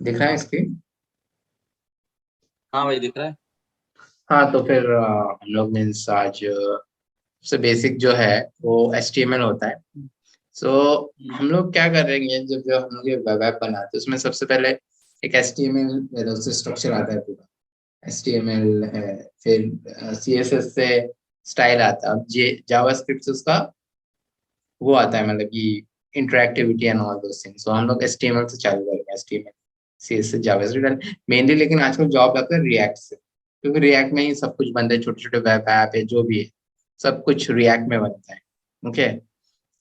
दिख रहा है स्क्रीन? हाँ भाई दिख रहा है। हाँ, तो फिर हम लोग मीन्स आज सबसे बेसिक जो है वो HTML होता है। सो हम्म, हम लोग क्या करेंगे, जब जो हम लोग ये वेब ऐप बनाते हैं उसमें सबसे पहले एक HTML से स्ट्रक्चर आता है पूरा। HTML है, फिर CSS से स्टाइल आता है। अब जे जावास्क्रिप्ट से उसका वो आता है, मतलब कि interactivity and all those things. तो हम लोग HTML से चालू करेंगे, HTML CSS से जावास्क्रिप्ट मेनली। लेकिन आजकल जॉब लगता है रिएक्ट से, क्योंकि रिएक्ट में ही सब कुछ बनता है। छोटे छोटे वेब ऐप है जो भी है, सब कुछ रिएक्ट में बनता है। ओके।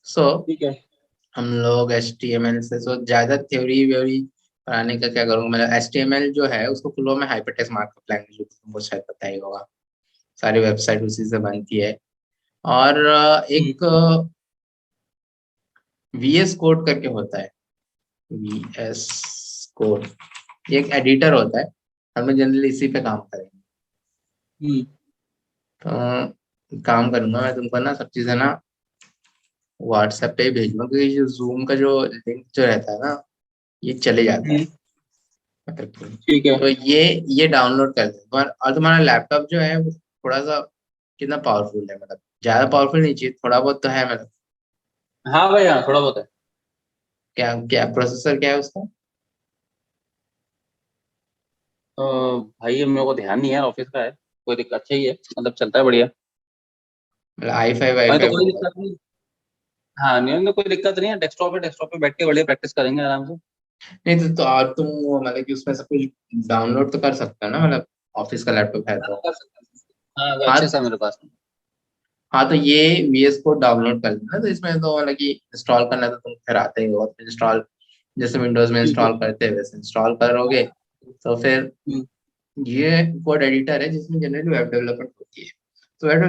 सो ठीक है। हम लोग HTML से so ज्यादा थ्योरी व्योरी पढ़ाने का क्या करूँगा। मतलब HTML जो है उसको फुल फॉर्म में हाइपरटेक्स्ट मार्कअप लैंग्वेज, तुमको शायद पता ही होगा। सारी वेबसाइट उसी से बनती है। और हम्म, एक VS कोड करके होता है। VS कोड ये एक एडिटर होता है। हम लोग जनरली इसी पे काम करेंगे। हम्म, तो काम करूंगा मैं तुमको ना, सब चीजें ना व्हाट्सएप पे ही भेजूंगा, क्योंकि जो जूम का जो लिंक जो रहता है ना, ये चले जाता है। हम्म, मतलब ठीक है। तो ये डाउनलोड कर दे और तुम्हारा लैपटॉप जो है वो थोड़ा सा कितना पावरफुल है, मतलब ज्यादा पावरफुल नहीं चाहिए, थोड़ा बहुत तो है मतलब। हाँ भाई, हाँ थोड़ा बहुत है। क्या क्या प्रोसेसर क्या है उसका? भाई अब मेरे को ध्यान नहीं है, ऑफिस का है। कोई दिक्कत, अच्छा ही है, मतलब चलता है बढ़िया। मतलब i5 अरे तो i5 कोई होगा। दिक्कत नहीं। हाँ नहीं, तो कोई दिक्कत नहीं है। डेस्कटॉप पे बैठ के बढ़िया प्रैक्टिस करेंगे आराम से। नहीं तो और तुम मतलब कि उसमें सब कुछ डाउनलोड तो कर सकते हो ना, मतलब ऑफिस का लैपटॉप है हाँ तो। कर सकते हैं। हाँ वो अच्छे हाँ। सा मेरे पास। हाँ, तो ये VS कोड डाउनलोड कर लेना। तो इसमें तो मतलब कि इंस्टॉल करना तो तुम फिर आते ही हो, इंस्टॉल जैसे विंडोज में ठीक है। इंस्टॉल करते हैं वैसे इंस्टॉल करोगे। तो फिर हम्म, ये कोड एडिटर है जिसमें जनरली वेब डेवलपमेंट होती है। तो वेब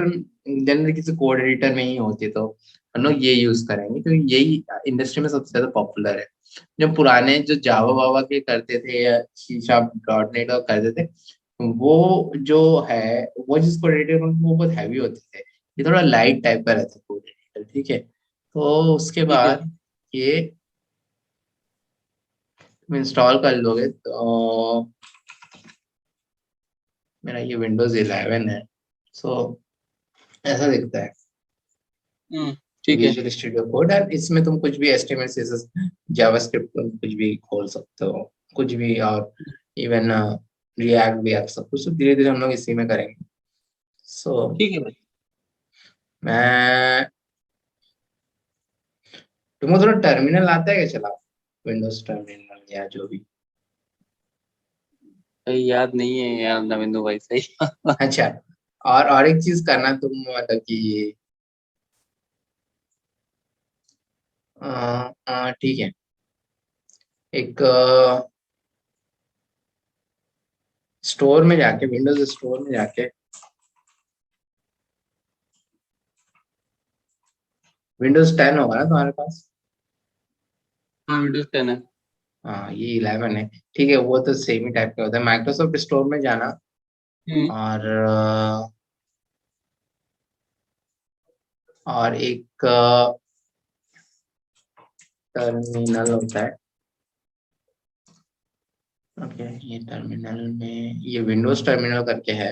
जनरली किसी कोड एडिटर में ही होती है, तो हम लोग ये यूज करेंगे क्योंकि यही इंडस्ट्री में सबसे ज्यादा पॉपुलर है। जो पुराने जो जावा वावा के करते थे या C#.NET का करते थे, वो जो है, वो जिस कोड एडिटर वो बहुत हैवी होते थे। ये थोड़ा लाइट टाइप का रहता है कोड एडिटर, ठीक है। तो उसके ठीक है। बाद ये तुम इंस्टॉल कर लोगे तो मेरा ये Windows 11 है। सो ऐसा दिखता है हम्म, ठीक है। Visual studio code. और इसमें तुम कुछ भी HTML CSS जावास्क्रिप्ट कुछ भी खोल सकते हो, कुछ भी। और इवन रिएक्ट भी आप सब कुछ धीरे धीरे हम लोग इसी में करेंगे। सो ठीक है भाई। मैं तुमको थोड़ा टर्मिनल आता है क्या चला, विंडोज टर्मिनल या जो भी? भाई याद नहीं है यार नविंदु भाई, सही। अच्छा। और एक चीज करना तुम, मतलब कि ठीक है। एक स्टोर में जाके, विंडोज स्टोर में जाके, Windows 10 होगा ना तुम्हारे पास? हाँ विंडोज 10 है। हाँ, ये 11 है। ठीक है, वो तो सेम ही टाइप का होता है। माइक्रोसॉफ्ट स्टोर में जाना हम्म, और एक टर्मिनल होता है। ओके, ये टर्मिनल में ये विंडोज टर्मिनल करके है।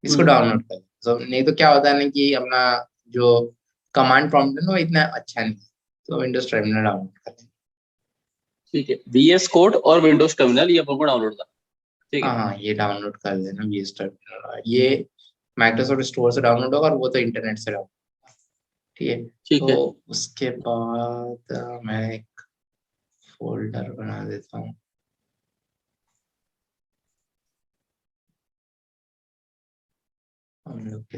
इसको हम्म, डाउनलोड कर। तो नहीं तो क्या होता है ना कि अपना जो कमांड प्रॉम्प्ट है ना वो इतना अच्छा नहीं है। तो विंडोज टर्मिनल डाउनलोड कर। ठीक है। VS कोड और विंडोज टर्मिनल ये आपको डाउनलोड था। ठीक हाँ है। हाँ, ये डाउनलोड कर लेना VS टर्मिनल। ये माइक्रोसॉफ्ट स्टोर से डाउनलोड होगा और वो तो इंटरनेट से डाउनलोड। ठीक है। ठीक तो है। उसके बाद मैं एक फोल्डर बना देता हूँ हम लोग के।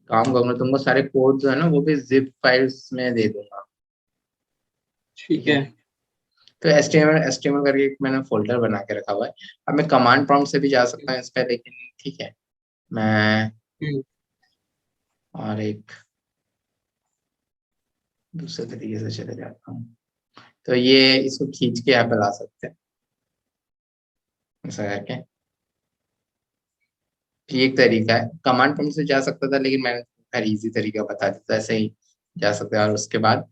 काम करूंगा, तुमको सारे कोड जो है ना वो भी जिप फाइल्स में दे दूंगा। ठीक ठीक है। है। तो एचटीएमएल करके एक मैंने फोल्डर बना के रखा हुआ है। अब मैं कमांड प्रॉम्प्ट से भी जा सकता हूँ इस पे, लेकिन ठीक है, मैं हम्म, और एक दूसरे तरीके से चले जाता हूँ। तो ये इसको खींच के यहाँ पे ला सकते हैं ऐसा करके। ये एक तरीका है, कमांड प्रॉम्प्ट से जा सकता था लेकिन मैंने खैर इजी तरीका बता दिया, ऐसे ही जा सकते हैं। और उसके बाद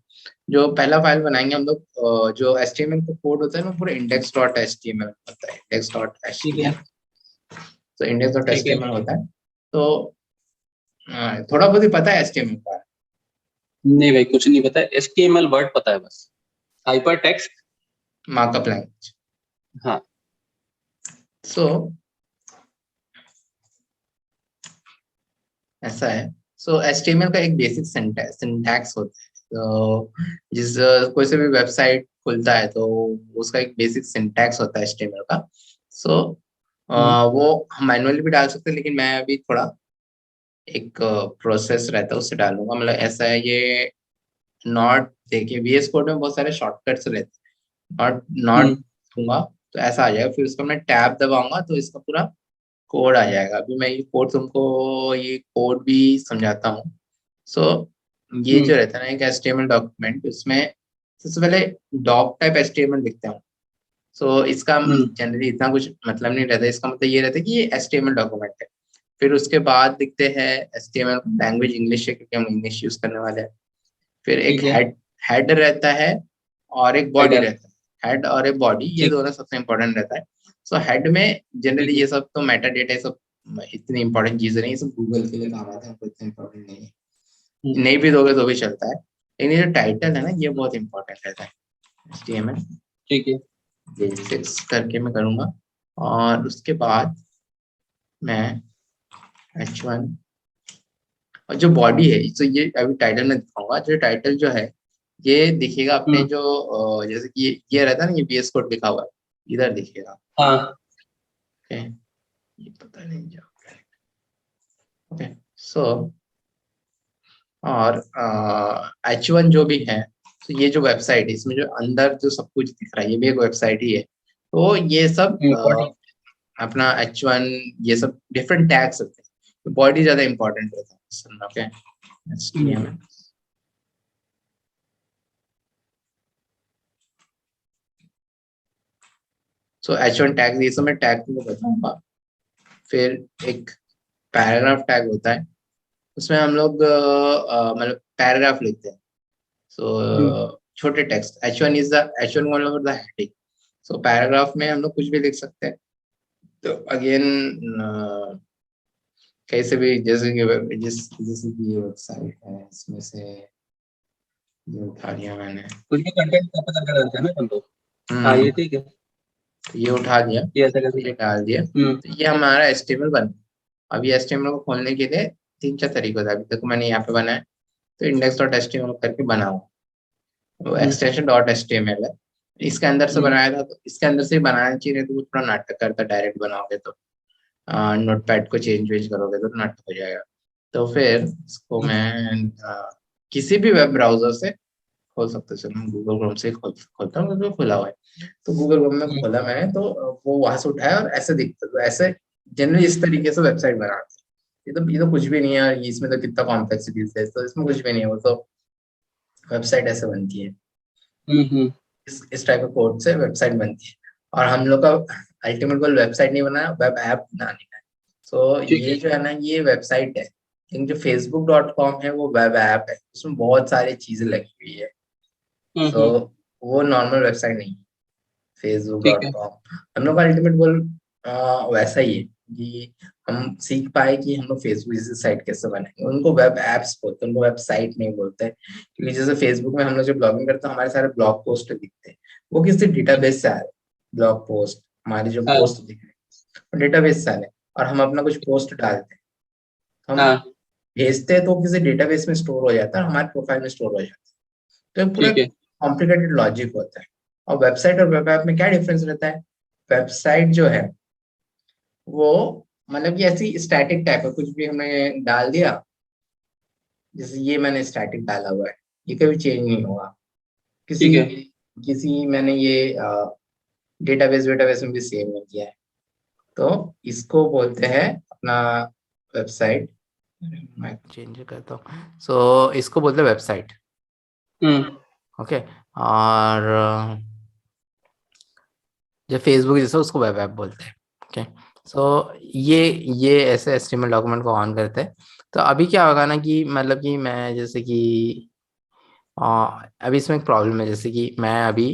जो पहला फाइल बनाएंगे हम लोग, जो HTML का कोड होता है ना, पूरा index.html होता है, ठीक है। index.html। तो ठीक है। index.html होता है। तो थोड़ा बहुत ही पता है HTML का। नहीं भाई कुछ नहीं पता है, HTML वर्ड पता है बस, हाइपर टेक्स्ट। Markup language. हाँ। सो ऐसा है। सो HTML का एक बेसिक सिंटैक्स होता है। तो जिस कोई से भी वेबसाइट खुलता है तो उसका एक बेसिक सिंटैक्स होता है HTML का। सो हम्म। वो हम मैनुअली भी डाल सकते हैं, लेकिन मैं अभी थोड़ा एक प्रोसेस रहता है उससे डालूंगा। मतलब ऐसा है ये, नॉट देखिए VS कोड में बहुत सारे शॉर्टकट्स रहते हैं। नॉट नॉट हम्म। दूंगा तो ऐसा आ जाएगा, फिर उसको मैं टैब दबाऊंगा तो इसका पूरा कोड आ जाएगा। अभी मैं ये कोड भी समझाता हूँ। सो ये हम्म। जो रहता है ना एक HTML डॉक्यूमेंट, उसमें सबसे पहले डॉक टाइप HTML लिखते हैं। सो इसका हम्म। जनरली इतना कुछ मतलब नहीं रहता, इसका मतलब ये रहता है कि ये HTML डॉक्यूमेंट है। फिर उसके बाद लिखते हैं HTML लैंग्वेज इंग्लिश है, क्योंकि हम इंग्लिश यूज करने वाले हैं। फिर एक ठीक है। हेड रहता है और एक बॉडी हेडर। रहता है। हेड और एक बॉडी, ये ठीक। दोनों सबसे इंपॉर्टेंट रहता है। सो हेड में जनरली ठीक है। ये सब तो मेटा डेटा, ये सब इतनी इंपॉर्टेंट चीजें नहीं, ये सब गूगल के लिए काम आते हैं, हमको इतना इंपॉर्टेंट नहीं है। हम्म। नहीं भी दोगे तो भी चलता है, लेकिन ये जो टाइटल है ना ये बहुत इंपॉर्टेंट रहता है HTML। ठीक है। ये 6 करके मैं करूंगा। और उसके बाद मैं H1, और जो बॉडी है तो ये अभी टाइटल में दिखाऊंगा। जो टाइटल जो है ये दिखेगा अपने हम्म। जो जैसे कि ये रहता है ना, ये VS कोड लिखा हुआ है, इधर दिखेगा। हाँ। ओके, ये पता नहीं क्या। ओके। सो और H1 जो भी है, तो ये जो वेबसाइट है इसमें जो अंदर जो सब कुछ दिख रहा है ये भी एक वेबसाइट ही है। तो ये सब बॉडी। अपना H1, ये सब डिफरेंट टैग्स होते हैं। तो बॉडी ज्यादा इंपॉर्टेंट रहता है। Okay, HTML। सो H1 टैग, ये सब मैं टैग को बताऊंगा। फिर एक पैराग्राफ टैग होता है, उसमें हम लोग मतलब पैराग्राफ लिखते हैं। हम्म। सो छोटे टेक्स्ट, H1 मतलब द हेडिंग। सो पैराग्राफ में हम लोग कुछ भी लिख सकते हैं। तो अगेन कैसे भी, जैसे कि ये वेबसाइट है, इसमें से ये उठा लिया मैंने। कुछ भी कंटेंट कॉपी करके डालते हैं ना अपन लोग। हाँ हम्म, ये ठीक है। ये उठा लिया, ये ऐसा कर। ये डाल दिया, हम्म। तो ये हमारा HTML बन गया। अब ये HTML को खोलने के लिए 3-4 तरीके होते हैं। अभी तक मैंने यहाँ पे बनाया, तो index.html करके बना हुआ, वो हम्म। एक्सटेंशन डॉट HTML है। इसके अंदर से हम्म। बनाया था, तो इसके अंदर से ही बनाना चाहिए, नहीं तो वो थोड़ा नाटक करता, डायरेक्ट बनाओगे तो नोटपैड को चेंज वेंज करोगे तो नाटक हो जाएगा। तो फिर इसको मैं किसी भी वेब ब्राउजर से खोल सकते हो। चलो मैं गूगल क्रोम से खोलता हूँ, क्योंकि वो खुला हुआ है। तो गूगल क्रोम में हम्म। खोला मैंने, तो वो वहां से उठाया और ऐसे दिखता, तो ऐसे जनरली इस तरीके से वेबसाइट बनाते हैं। ये तो कुछ भी नहीं है, और इसमें तो कितना कॉम्प्लेक्सिटीज है, तो इसमें कुछ भी नहीं है, वो तो वेबसाइट ऐसे बनती है। हम्म। इस टाइप का कोड से वेबसाइट बनती है। और हम लोग का अल्टीमेट गोल वेबसाइट नहीं बनाना, वेब ऐप बनाने का है। तो ठीक ये है। जो है ना ये वेबसाइट है, लेकिन जो facebook.com है वो वेब ऐप है, उसमें बहुत सारी चीजें लगी हुई है। तो हम्म। वो नॉर्मल वेबसाइट नहीं है फेसबुक ठीक डॉट है। कॉम हम लोग का अल्टीमेट गोल वैसा ही है कि हम सीख पाए कि हम लोग फेसबुक जैसे साइट कैसे बनाएंगे। उनको वेब एप्स बोलते हैं, उनको वेबसाइट नहीं बोलते हैं। क्योंकि जैसे फेसबुक में हम लोग जो ब्लॉगिंग करते हैं, हमारे सारे ब्लॉग पोस्ट दिखते हैं, वो किसी डेटाबेस से आ रहे हैं। ब्लॉग पोस्ट, हमारे जो हाँ। पोस्ट दिख रहे हैं वो डेटाबेस से आ रहे हैं। और हम अपना कुछ पोस्ट डालते हैं, हम हाँ। भेजते हैं तो किसी डेटाबेस में स्टोर हो जाता है, हमारे प्रोफाइल में स्टोर हो जाता है। तो ये पूरा ठीक है। कॉम्प्लिकेटेड लॉजिक होता है। और वेबसाइट और वेब ऐप में क्या डिफरेंस रहता है? वेबसाइट जो है वो मतलब कि ऐसी स्टैटिक टाइप है, कुछ भी हमने डाल दिया, जैसे ये मैंने स्टैटिक डाला हुआ है, ये कभी चेंज नहीं होगा। किसी ठीक है। किसी मैंने ये डेटाबेस वेटाबेस में भी सेव नहीं किया है। तो इसको बोलते हैं अपना वेबसाइट। मैं चेंज करता हूँ। सो इसको बोलते हैं वेबसाइट। हम्म। ओके। और जो फेसबुक जैसा उसको वेब ऐप बोलते हैं। ओके, सो ये ऐसे एचटीएमएल डॉक्यूमेंट को ऑन करते हैं। तो अभी क्या होगा ना कि मतलब कि मैं जैसे कि अभी इसमें एक प्रॉब्लम है, जैसे कि मैं अभी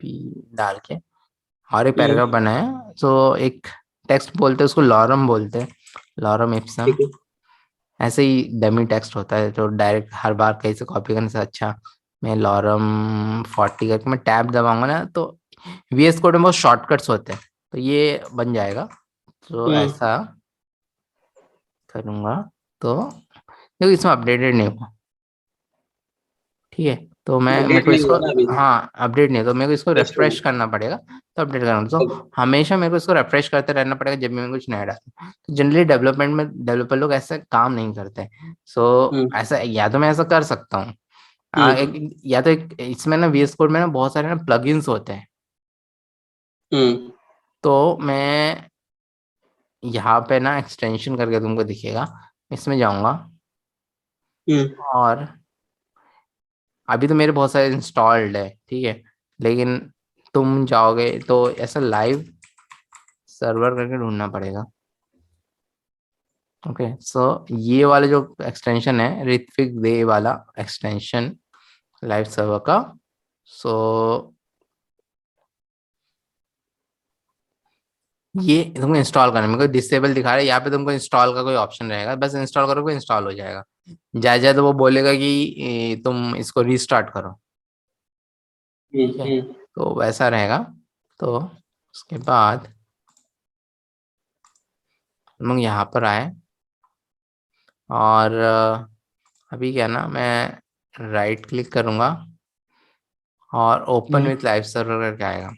पी डाल के और एक पैराग्राफ बनाया, तो एक टेक्स्ट बोलते हैं उसको, लॉरम बोलते हैं, लॉरम इप्सम। ठीक है। ऐसे ही डमी टेक्स्ट होता है, तो डायरेक्ट हर बार कहीं से कॉपी करने से अच्छा मैं लॉरम 40 करके मैं टैब दबाऊंगा ना, तो वीएस कोड में बहुत शॉर्टकट्स होते हैं, तो ये बन जाएगा। तो ऐसा करूंगा, तो देखो इसमें अपडेटेड नहीं हुआ, ठीक है, तो मैं मेरे अपडेट को नहीं इसको, हुआ ना अभी। हाँ अपडेट नहीं है, तो मेरे को इसको टेस्ट रिफ्रेश करना पड़ेगा, तो अपडेट करना, तो हमेशा मेरे को इसको रिफ्रेश करते रहना पड़ेगा जब भी मैं कुछ नया डालूं। तो जनरली डेवलपमेंट में डेवलपर लोग ऐसे काम नहीं करते। सो ऐसा, या तो मैं ऐसा कर सकता हूँ, या तो एक इसमें ना वीएस कोड में ना बहुत सारे ना प्लगइन्स होते हैं, तो मैं यहाँ पे ना एक्सटेंशन करके तुमको दिखेगा, इसमें जाऊंगा, और अभी तो मेरे बहुत सारे इंस्टॉल्ड है, ठीक है, लेकिन तुम जाओगे तो ऐसा लाइव सर्वर करके ढूंढना पड़ेगा। ओके, सो ये वाला जो एक्सटेंशन है ऋत्विक दे वाला एक्सटेंशन लाइव सर्वर का, सो ये तुमको इंस्टॉल करना है, मेरे को डिसेबल दिखा रहा है यहाँ पे, तुमको इंस्टॉल का कोई ऑप्शन रहेगा, बस इंस्टॉल करोगे इंस्टॉल हो जाएगा। जाए जाए तो वो बोलेगा कि तुम इसको रीस्टार्ट करो, ठीक है, तो वैसा रहेगा। तो उसके बाद हम यहाँ पर आए, और अभी क्या ना मैं राइट क्लिक करूंगा और ओपन विथ लाइव सर्वर करके आएगा।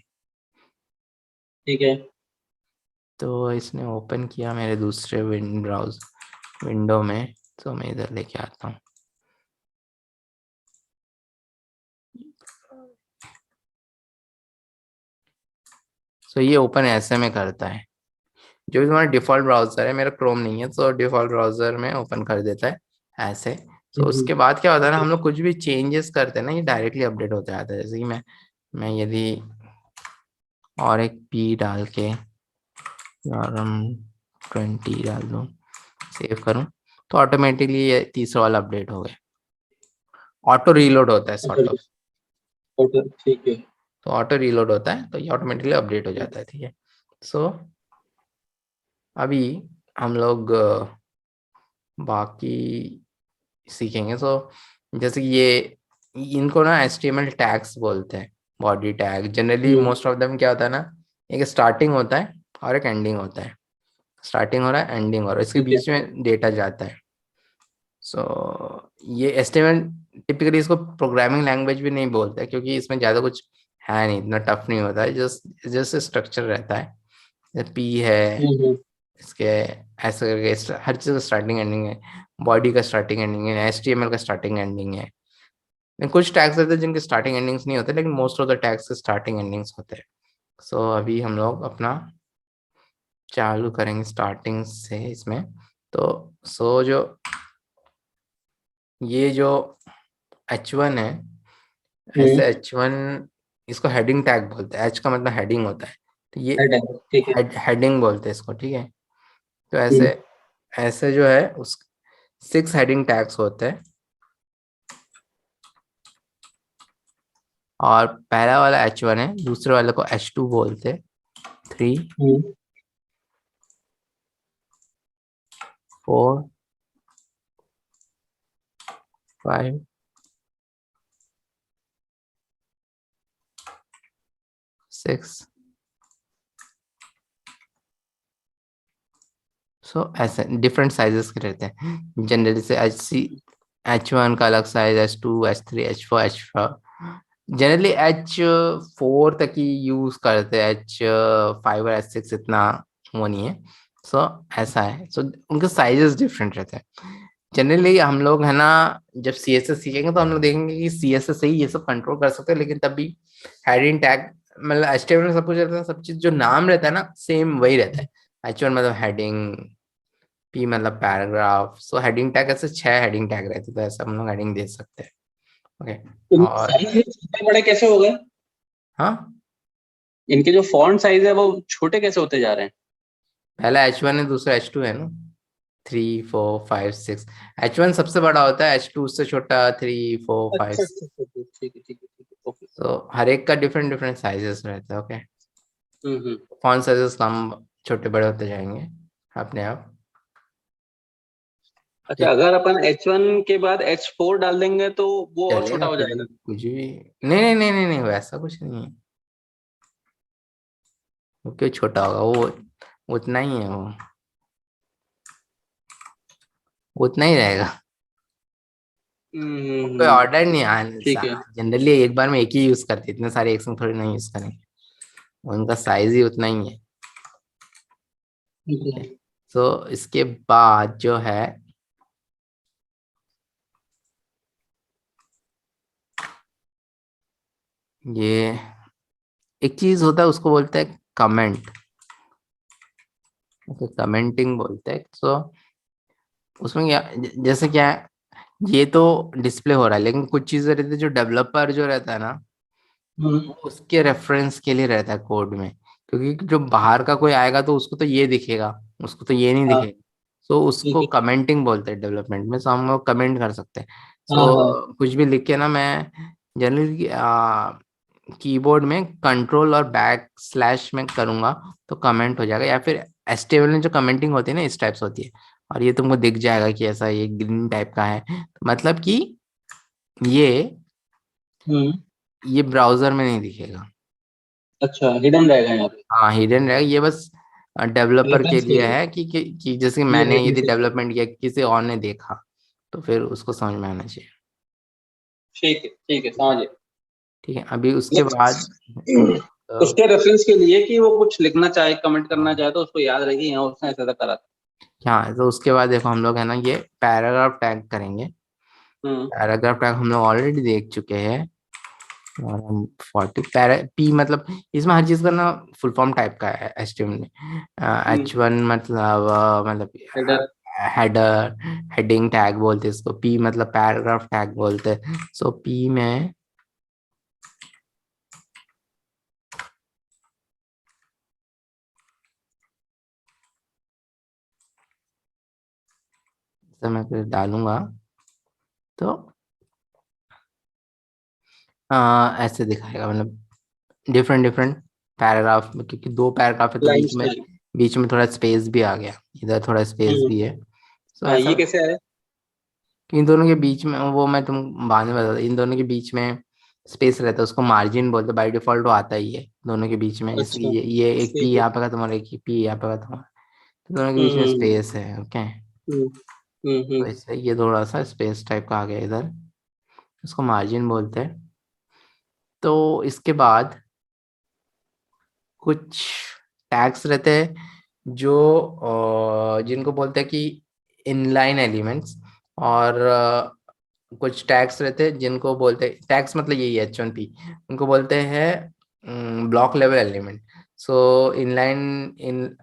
ठीक है। तो इसने ओपन किया मेरे दूसरे विंडो में, तो मैं इधर लेके आता हूँ। तो ये ओपन ऐसे में करता है, जो भी तुम्हारा डिफॉल्ट ब्राउजर है, मेरा क्रोम नहीं है, तो डिफॉल्ट ब्राउजर में ओपन कर देता है ऐसे। तो उसके बाद क्या होता है ना, हम लोग कुछ भी चेंजेस करते हैं ना, ये डायरेक्टली अपडेट होता जाता है। जैसे कि मैं यदि और एक पी डाल के और हम 20 डाल दूँ, सेव करूँ, तो ऑटोमेटिकली ये तीसरा वाला अपडेट हो गया, ऑटो रीलोड होता है सॉर्ट ऑफ। ठीक है। तो ऑटो रीलोड होता है, तो ये ऑटोमेटिकली अपडेट हो जाता है, ठीक है। सो अभी हम लोग बाकी सीखेंगे। सो जैसे कि ये इनको ना HTML टैग्स बोलते हैं, body tag. Generally most of them क्या होता है ना, एक स्टार्टिंग होता है और एक एंडिंग होता है, स्टार्टिंग हो रहा है एंडिंग हो रहा है, इसके ठीक है। बीच में डेटा जाता है। सो ये HTML टिपिकली इसको प्रोग्रामिंग लैंग्वेज भी नहीं बोलते, क्योंकि इसमें ज़्यादा कुछ है नहीं, इतना टफ नहीं होता है, जस्ट जस्ट स्ट्रक्चर रहता है, पी है इसके, ऐसे करके हर चीज़ का स्टार्टिंग एंडिंग है, बॉडी का स्टार्टिंग एंडिंग है, HTML का स्टार्टिंग एंडिंग है। लेकिन कुछ टैग्स रहते हैं जिनके स्टार्टिंग एंडिंग्स नहीं होते, लेकिन मोस्ट ऑफ द टैग्स के स्टार्टिंग एंडिंग्स होते हैं। सो अभी हम लोग अपना चालू करेंगे स्टार्टिंग से इसमें। तो सो जो ये जो H1 है, ऐसे H1 इसको हेडिंग टैग बोलते हैं, H का मतलब हेडिंग होता है, तो ये ठीक है। हेडिंग बोलते हैं इसको, ठीक है। तो ऐसे ऐसे जो है उस 6 हेडिंग टैग्स होते हैं, और पहला वाला H1 है, दूसरे वाले को H2 बोलते हैं, 3 4 5 6। सो ऐसे डिफरेंट साइजेस के रहते हैं, जनरली से H1 का अलग size, H2, H3, H4, H4, generally H4 तक ही यूज करते हैं, H5 और H6 इतना वो नहीं है। सो ऐसा है, सो उनके साइजेस डिफरेंट रहते हैं। जनरली हम लोग है ना, जब CSS सीखेंगे तो हम लोग देखेंगे कि CSS से ही ये सब कंट्रोल कर सकते हैं, लेकिन तब भी हेडिंग टैग मतलब HTML में सब कुछ रहता है, सब चीज जो नाम रहता है ना सेम वही रहता है। H1 मतलब हेडिंग, P मतलब पैराग्राफ, सो हेडिंग टैग ऐसे 6 हेडिंग टैग रहते हैं, तो ऐसा हम लोग हेडिंग दे सकते हैं। ओके। तो और साइज छोटे बड़े कैसे हो गए? हाँ, इनके जो फॉन्ट साइज है वो छोटे कैसे होते जा रहे हैं? पहला H1 है, दूसरा H2 है ना। 3 4 5 6, H1 सबसे बड़ा होता है, H2 उससे छोटा, 3 4 5। अच्छा अच्छा अच्छा अच्छा, ठीक है ठीक है ठीक है, ओके। तो हर एक का डिफरेंट डिफरेंट साइजेस रहता है। ओके, हम्म। फॉन्ट साइजेस कम छोटे बड़े होते जाएंगे अपने आप। अच्छा, ठीक, अगर अपन H1 के बाद H4 डाल देंगे तो वो और छोटा चलेगा, हो कुछ जाएगा? भी कुछ भी। नहीं नहीं नहीं नहीं नहीं, वैसा कुछ नहीं है। वो क्यों छोटा होगा, वो उतना ही है, वो उतना ही रहेगा। कोई हम्म। ऑर्डर नहीं आने, ठीक है जनरली एक बार में एक ही यूज करते, इतने सारे एक संग थोड़ी नहीं यूज करेंगे। उनका साइज ही उतना ही है। ठीक ठीक है। है। तो इसके बाद जो है, ये एक चीज होता है, उसको बोलते हैं कमेंट। ओके, कमेंटिंग बोलते हैं। तो उसमें क्या, जैसे क्या है, ये तो डिस्प्ले हो रहा है, लेकिन कुछ चीजें रहती है जो डेवलपर जो रहता है ना, हम्म। वो उसके रेफरेंस के लिए रहता है कोड में। क्योंकि जो बाहर का कोई आएगा तो उसको तो ये दिखेगा, उसको तो ये नहीं हाँ दिखेगा। सो ठीक उसको है। कमेंटिंग बोलते हैं डेवलपमेंट में। सो हम लोग कमेंट कर सकते हैं। हाँ हाँ। सो कुछ भी लिख के ना, मैं जनरली कीबोर्ड में कंट्रोल और बैक स्लैश में करूंगा तो कमेंट हो जाएगा, या फिर HTML में जो कमेंटिंग होती है ना, इस टाइप से होती है। और ये तुमको दिख जाएगा कि ऐसा ये ग्रीन टाइप का है, तो मतलब कि ये हम्म। ये ब्राउजर में नहीं दिखेगा। अच्छा, हिडन रहेगा यहाँ पे? हाँ, हिडन रहेगा, ये बस डेवलपर के रेफरेंस के लिए लिए। है कि जैसे ये मैंने देखने यदि से चाहिए। डेवलपमेंट किया, किसी और ने देखा तो फिर उसको समझ में आना चाहिए। ठीक है, समझ गए। ठीक है, अभी उसके बाद मतलब अ, उसके रेफरेंस के लिए कि वो कुछ लिखना चाहे, कमेंट करना चाहे तो उसको याद रहेगी, यहाँ उसने ऐसा ऐसा करा था। हाँ, तो उसके बाद देखो हम लोग है ना, ये पैराग्राफ टैग करेंगे। हम्म पैराग्राफ टैग हम लोग ऑलरेडी देख चुके हैं। और हम 40 पैरा पी मतलब, इसमें हर चीज का ना फुल फॉर्म टाइप का है HTML में। H1 मतलब हेडर। हेडर, हेडिंग टैग बोलते हैं इसको। पी मतलब पैराग्राफ टैग बोलते हैं। सो पी में तो मैं कुछ डालूंगा तो ऐसे दिखाएगा, मतलब डिफरेंट डिफरेंट पैराग्राफ में, क्योंकि 2 पैराग्राफ है तो लाइन बीच में स्टाइल। थोड़ा स्पेस भी आ गया, इधर थोड़ा स्पेस हम्म। भी है। सो हाँ, ऐसा ये कैसे है? इन दोनों के बीच में, वो मैं तुम बाद में बता, इन दोनों के बीच में स्पेस रहता है, उसको मार्जिन बोलते हैं। बाय डिफॉल्ट वो आता ही है दोनों के बीच में, जैसे कि अच्छा, ये एक पी ठीक है। यहाँ पे का तुम्हारा, एक पी यहाँ पे का तुम्हारा, तो दोनों के बीच में हम्म स्पेस है। ओके, हम्म तो हम्म। इससे ये थोड़ा सा स्पेस टाइप का आ गया इधर, उसको मार्जिन बोलते हैं। तो इसके बाद कुछ टैग्स रहते हैं जो जिनको बोलते हैं कि इनलाइन एलिमेंट्स। और कुछ टैग्स रहते हैं जिनको बोलते हैं, टैग्स मतलब यही है H1P, उनको बोलते हैं ब्लॉक लेवल एलिमेंट। सो इनलाइन इन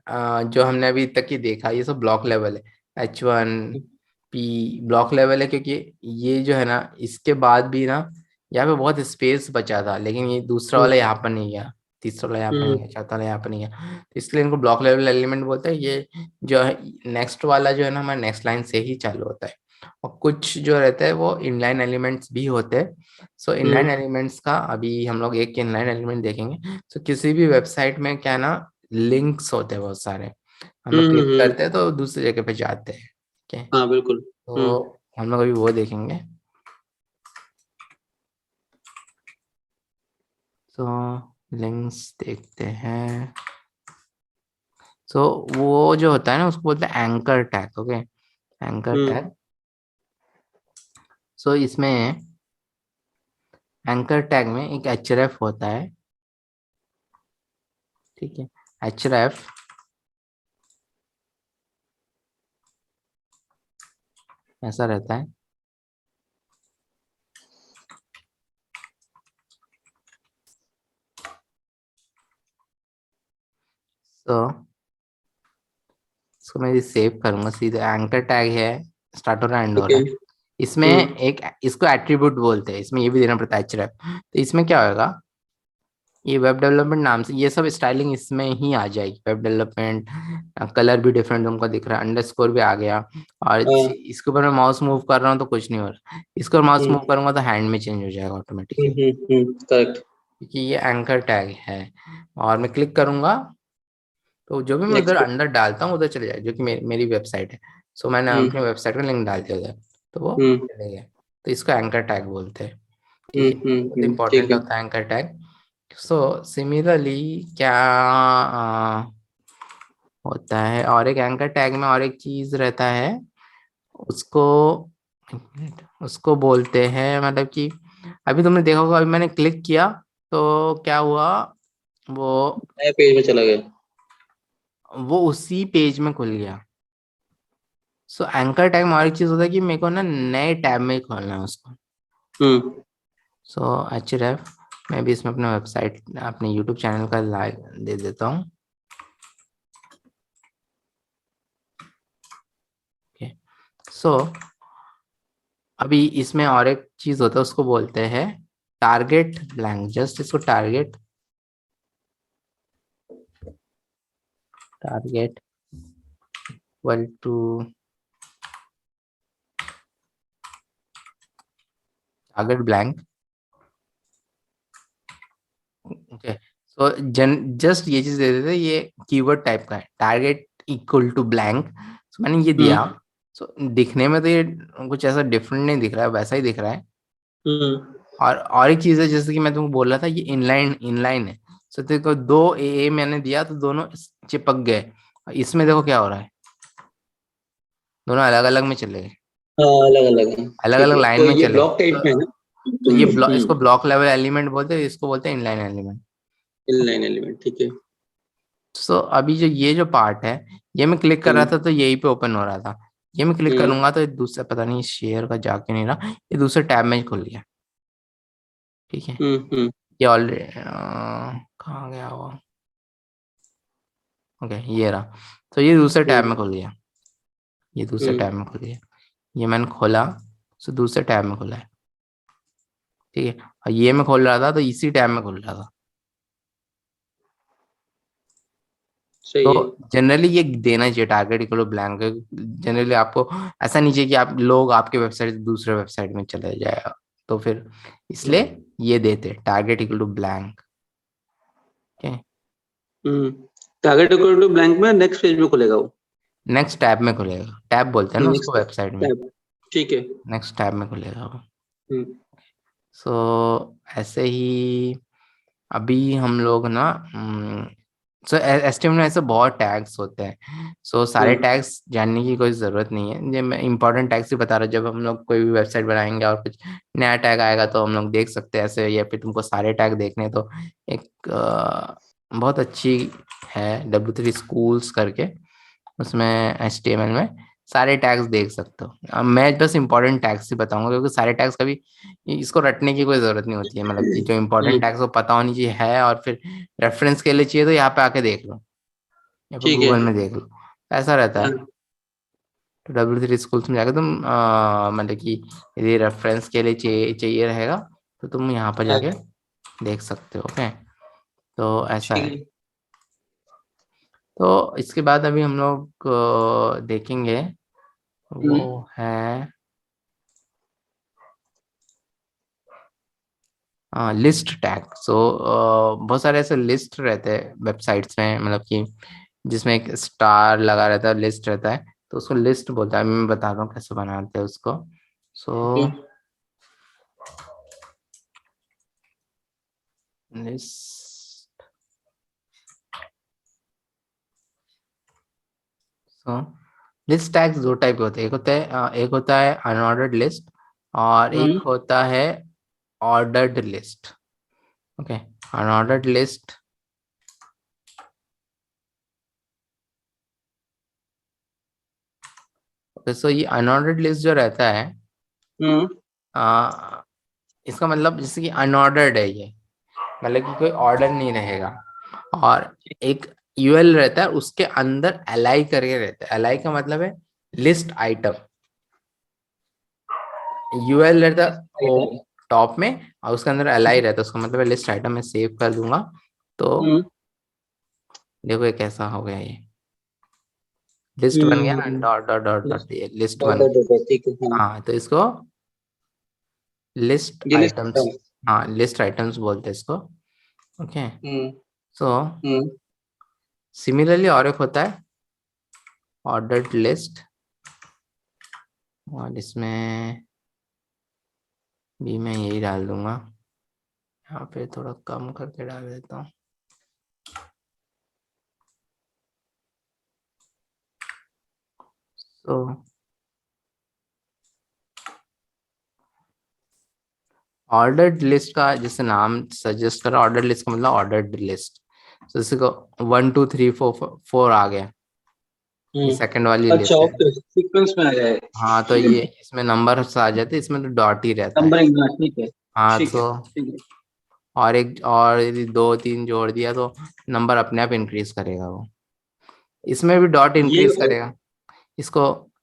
जो हमने अभी तक ही देखा, ये सब ब्लॉक लेवल है। H1P ब्लॉक लेवल है, क्योंकि ये जो है ना, इसके बाद भी ना यहाँ पे बहुत स्पेस बचा था, लेकिन ये दूसरा वाला यहाँ पर नहीं गया, तीसरा वाला यहाँ पर नहीं हम्म गया, चौथा वाला यहाँ पर नहीं गया, तो इसलिए इनको ब्लॉक लेवल एलिमेंट बोलते हैं। ये जो है नेक्स्ट वाला जो है ना, हमारा नेक्स्ट लाइन से ही चालू होता है। और कुछ जो रहता है वो इनलाइन एलिमेंट्स भी होते हैं। सो इनलाइन हम्म एलिमेंट्स का अभी हम लोग एक इनलाइन एलिमेंट देखेंगे। सो किसी भी वेबसाइट में क्या है ना, लिंक्स होते हैं बहुत सारे, हम लोग क्लिक हम्म। करते हैं तो दूसरी जगह पे जाते हैं। ठीक है, हाँ बिल्कुल। हम्म। तो हम लोग अभी वो देखेंगे। तो लिंक्स देखते हैं। सो वो जो होता है ना, उसको बोलते हैं एंकर टैग। ओके, एंकर हम्म। टैग। सो इसमें एंकर टैग में एक href होता है। ठीक है, href ऐसा रहता है। तो इसको मैं सेव करूंगा सीधे, एंकर टैग है, स्टार्ट हो रहा है एंड हो ओके। रहा है। इसमें एक इसको एट्रीब्यूट बोलते हैं, इसमें ये भी देना पड़ता है href। तो इसमें क्या होगा, ये वेब डेवलपमेंट नाम से ये सब स्टाइलिंग इसमें ही आ जाएगी। वेब डेवलपमेंट, कलर भी डिफरेंट तुमको दिख रहा है, अंडरस्कोर भी आ गया। और इसके ऊपर मैं माउस मूव कर रहा हूँ तो कुछ नहीं हो रहा, इसको माउस मूव करूंगा तो हैंड में चेंज हो जाएगा ऑटोमेटिकली, करेक्ट। क्योंकि ये एंकर टैग है। और मैं क्लिक करूंगा तो जो भी मैं उधर नेक्स्ट। अंदर डालता हूँ उधर चले जाए, जो कि मेरी वेबसाइट है। सो मैंने अपनी वेबसाइट का लिंक डाल दिया उधर, तो वो चले गया। तो इसको एंकर टैग बोलते हैं, ठीक है, बहुत ठीक इंपॉर्टेंट है। होता है एंकर टैग। सो सिमिलरली क्या होता है, और एक एंकर टैग में और एक चीज रहता है, उसको एक मिनट, उसको बोलते हैं, मतलब कि अभी तुमने देखा होगा, अभी मैंने क्लिक किया तो क्या हुआ, वो नए पेज में चला गया। उसी पेज में खुल गया। सो एंकर टैग में और एक चीज होता है कि मेरे को ना नए टैब में ही खोलना है उसको। सो href मैं भी इसमें अपना वेबसाइट, अपने यूट्यूब चैनल का लाइक दे देता हूँ। सो अभी इसमें और एक चीज होता है, उसको बोलते हैं टारगेट ब्लैंक। जस्ट इसको target equal to target blank. Okay, so just ये चीज दे देते, ये कीवर्ड टाइप का है, target equal to blank. So मैंने ये दिया। सो दिखने में तो ये कुछ ऐसा डिफरेंट नहीं दिख रहा है, वैसा ही दिख रहा है। और एक चीज है, जैसे कि मैं तुमको बोल रहा था, ये इनलाइन है। सो देखो, दो ए मैंने दिया तो दोनों चिपक गए। इसमें देखो क्या हो रहा है, दोनों अलग अलग में चले गए, अलग अलग है। अलग ठीक अलग है, लाइन तो में ये चले। ब्लॉक टाइप में है ना। तो ये इसको ब्लॉक लेवल एलिमेंट बोलते हैं, इसको बोलते हैं इनलाइन एलिमेंट। इनलाइन एलिमेंट, ठीक है। सो अभी जो ये जो पार्ट है, ये मैं क्लिक कर रहा था तो यही पे ओपन हो रहा था, ये मैं क्लिक करूंगा तो दूसरा, पता नहीं शेयर का जाके नहीं रहा, ये दूसरे टैब में खुल गया, ठीक है। ये ऑलरेडी कहाँ गया वो, ओके ये रहा। तो ये दूसरे टैब में खुल गया, ये दूसरे टैब में खुल गया, ये मैंने खोला, सो दूसरे टैब में खुला है, ठीक है। और ये मैं खोल रहा था तो इसी टैब में खुल रहा था। सही तो है। जनरली ये देना चाहिए target equal to blank. Generally आपको ऐसा नहीं चाहिए कि आप लोग आपके वेबसाइट से दूसरे वेबसाइट में चले जाएगा, तो फिर इसलिए ये देते टारगेट इक्वल टू ब्लैंक, ठीक है। टारगेट इक्वल टू ब्लैंक में नेक्स्ट पेज में खुलेगा वो। नेक्स्ट टैब में खुलेगा, टैब बोलते हैं ना उसको नेक्स्ट वेबसाइट में, टैब, ठीक है। नेक्स्ट टैब में खुलेगा वो। हम्म सो ऐसे ही अभी हम लोग ना, सो एचटीएमएल में ऐसे बहुत टैग्स होते हैं। सो सारे टैग्स जानने की कोई ज़रूरत नहीं है, ये मैं इंपॉर्टेंट टैग्स ही बता रहा हूँ। जब हम लोग कोई भी वेबसाइट बनाएंगे और कुछ नया टैग आएगा तो हम लोग देख सकते हैं ऐसे, या फिर तुमको सारे टैग देखने हैं, तो एक बहुत अच्छी है W3 स्कूल्स करके, उसमें एचटीएमएल में सारे टैग्स देख सकते हो। अब मैं बस इंपॉर्टेंट टैग्स ही बताऊंगा, क्योंकि सारे टैग्स कभी इसको रटने की कोई जरूरत नहीं होती है, मतलब कि जो इंपॉर्टेंट टैग्स को पता होनी चाहिए है, और फिर रेफरेंस के लिए चाहिए तो यहाँ पे आके देख लो, या फिर ठीक है। गूगल में देख लो, ऐसा रहता है। तो W3 स्कूल्स में जाकर तुम मतलब कि यदि रेफरेंस के लिए चाहिए रहेगा तो तुम यहाँ पर जाके देख सकते हो, ओके। तो ऐसा ठीक है। है। तो इसके बाद अभी हम लोग देखेंगे, वो है लिस्ट टैग। सो बहुत सारे ऐसे लिस्ट रहते हैं वेबसाइट्स में, मतलब कि जिसमें एक स्टार लगा रहता है, लिस्ट रहता है, तो उसको लिस्ट बोलता है। मैं बताता हूँ कैसे बनाते हैं उसको। सो लिस्ट, सो लिस्ट टैग्स दो टाइप के होते हैं, एक होता है अनऑर्डर्ड लिस्ट, और एक होता है ordered list, okay. Unordered list, okay. So ये अनऑर्डर्ड लिस्ट जो रहता है, इसका मतलब जैसे कि अनऑर्डर्ड है ये, मतलब कि कोई ऑर्डर नहीं रहेगा, और एक यूएल रहता है, उसके अंदर एलाई करके रहता है। एलाई का मतलब है लिस्ट आइटम, यूएल रहता वो टॉप में और उसके अंदर एल आई रहता है, उसका मतलब लिस्ट आइटम में सेव कर दूंगा तो देखो ये कैसा हो गया, ये लिस्ट बन गया ना, डॉट डॉट डॉट डॉट ये लिस्ट बन गया। ठीक है। हाँ तो इसको लिस्ट ये लिस्ट। आइटम्स, हाँ लिस्ट आइटम्स बोलते हैं इसको। ओके सो सिमिलरली और एक होता है ऑर्डर्ड लिस्ट, और इसमें भी मैं यही डाल दूंगा, यहाँ पे थोड़ा कम करके डाल देता हूँ। तो ऑर्डर्ड लिस्ट का जैसे नाम सजेस्ट कर रहा है, ऑर्डर्ड लिस्ट का मतलब ऑर्डर्ड लिस्ट, तो जैसे को 1 2 3 4 आ गया, ये सेकंड वाली अच्छा लिस्ट है। ओके, सीक्वेंस में आ गया है। हाँ तो ये इसमें नंबर आ जाते, इसमें तो डॉट ही रहता है। नंबरिंग, ठीक है। हाँ ठीक है तो ठीक है। और एक और यदि 2 3 जोड़ दिया तो नंबर अपने आप इंक्रीज करेगा वो, इसमें भी डॉट ये इंक्रीज करेगा। इसको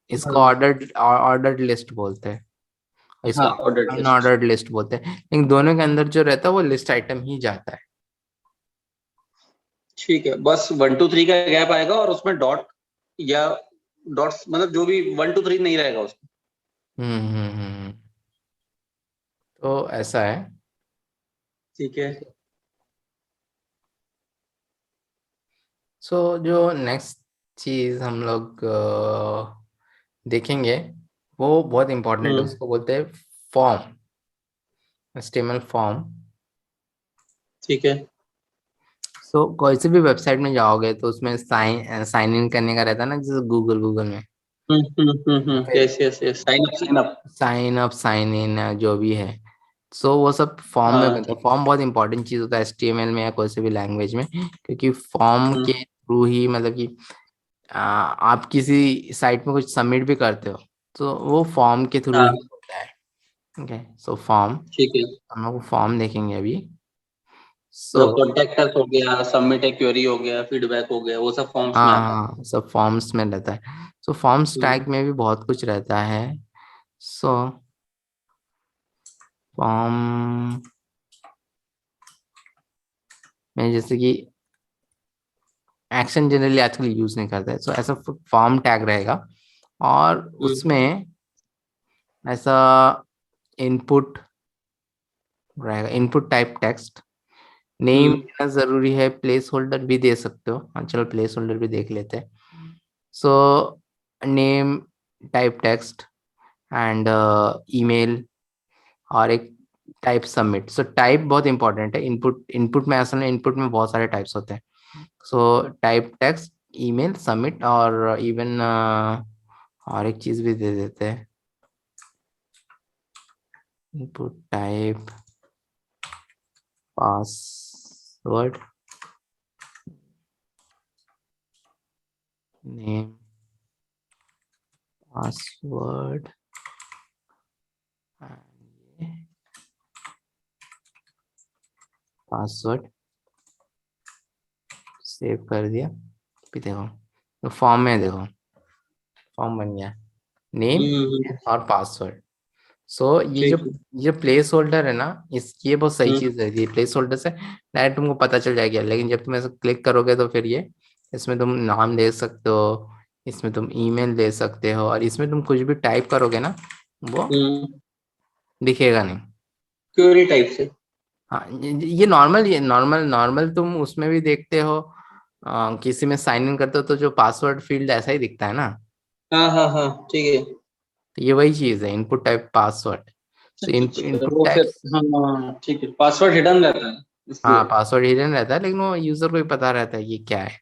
इसको ऑर्डर्ड ऑर्डर्ड लिस्ट बोलते हैं, और इसको हाँ, ऑर्डर लिस्ट। अनऑर्डर्ड लिस्ट बोलते हैं, लेकिन दोनों के अंदर जो रहता है वो लिस्ट आइटम ही जाता है। ठीक है, बस 1 2 3 का गैप आएगा और उसमें डॉट या डॉट्स, मतलब जो भी 1 2 3 नहीं रहेगा उसमें। हम्म। तो ऐसा है। ठीक है। सो जो नेक्स्ट चीज हम लोग देखेंगे वो बहुत इंपॉर्टेंट है, उसको बोलते हैं फॉर्म, एचटीएमएल फॉर्म। ठीक है। सो कोई सी भी वेबसाइट में जाओगे तो उसमें साइन इन करने का रहता है ना, जैसे गूगल में yes yes yes, sign up sign up. Sign up sign in जो भी है, सो वो सब फॉर्म में हाँ बनता है। ठीक। फॉर्म बहुत इंपॉर्टेंट चीज होता है एचटीएमएल में या कोई से भी लैंग्वेज में, क्योंकि फॉर्म हम्म, के थ्रू ही मतलब कि आप किसी साइट में कुछ सबमिट भी करते हो तो वो फॉर्म के थ्रू हाँ ही होता है। ओके सो फॉर्म, ठीक है। हम लोग फॉर्म देखेंगे अभी। सो मतलब कॉन्टेक्ट हो गया, सबमिट ए क्वेरी हो गया, फीडबैक हो गया, वो सब फॉर्म्स में हाँ आता है। हाँ सब फॉर्म्स में रहता है। सो फॉर्म्स टैग में भी बहुत कुछ रहता है। सो फॉर्म में जैसे कि एक्शन जनरली आजकल यूज नहीं करता है, सो ऐसा फॉर्म टैग रहेगा और उसमें ऐसा इनपुट रहेगा, इनपुट टाइप टेक्स्ट, नेम देना जरूरी है, प्लेस होल्डर भी दे सकते हो। हाँ चलो प्लेस होल्डर भी देख लेते हैं। So name type text and email और एक टाइप सबमिट। सो टाइप बहुत इंपॉर्टेंट है, इनपुट इनपुट में असल में इनपुट में बहुत सारे टाइप्स होते हैं। So type text, email, submit और इवन और एक चीज भी दे देते हैं, input type password name password password save कर दिया। भी देखो तो फॉर्म में देखो फॉर्म बन गया, नेम और पासवर्ड। सो ठीक है। ये प्लेस होल्डर है ना, इस ये बहुत सही हम्म चीज है, ये प्लेस होल्डर से डायरेक्ट तुमको पता चल जाएगा, लेकिन जब तुम ऐसे क्लिक करोगे तो फिर ये इसमें तुम नाम दे सकते हो, इसमें तुम ईमेल दे सकते हो, और इसमें तुम कुछ भी टाइप करोगे ना वो दिखेगा नहीं। क्वेरी टाइप से। हाँ ये नॉर्मल तुम उसमें भी देखते हो, किसी में साइन इन करते हो तो जो पासवर्ड फील्ड ऐसा ही दिखता है ना, हाँ हाँ हाँ ठीक है। तो ये वही चीज है इनपुट टाइप पासवर्ड। सो अच्छा अच्छा, इनपुट वो टाइप, फिर हाँ ठीक है, पासवर्ड हिडन रहता है हाँ इसलिए। पासवर्ड हिडन रहता है लेकिन वो यूजर को ही पता रहता है ये क्या है।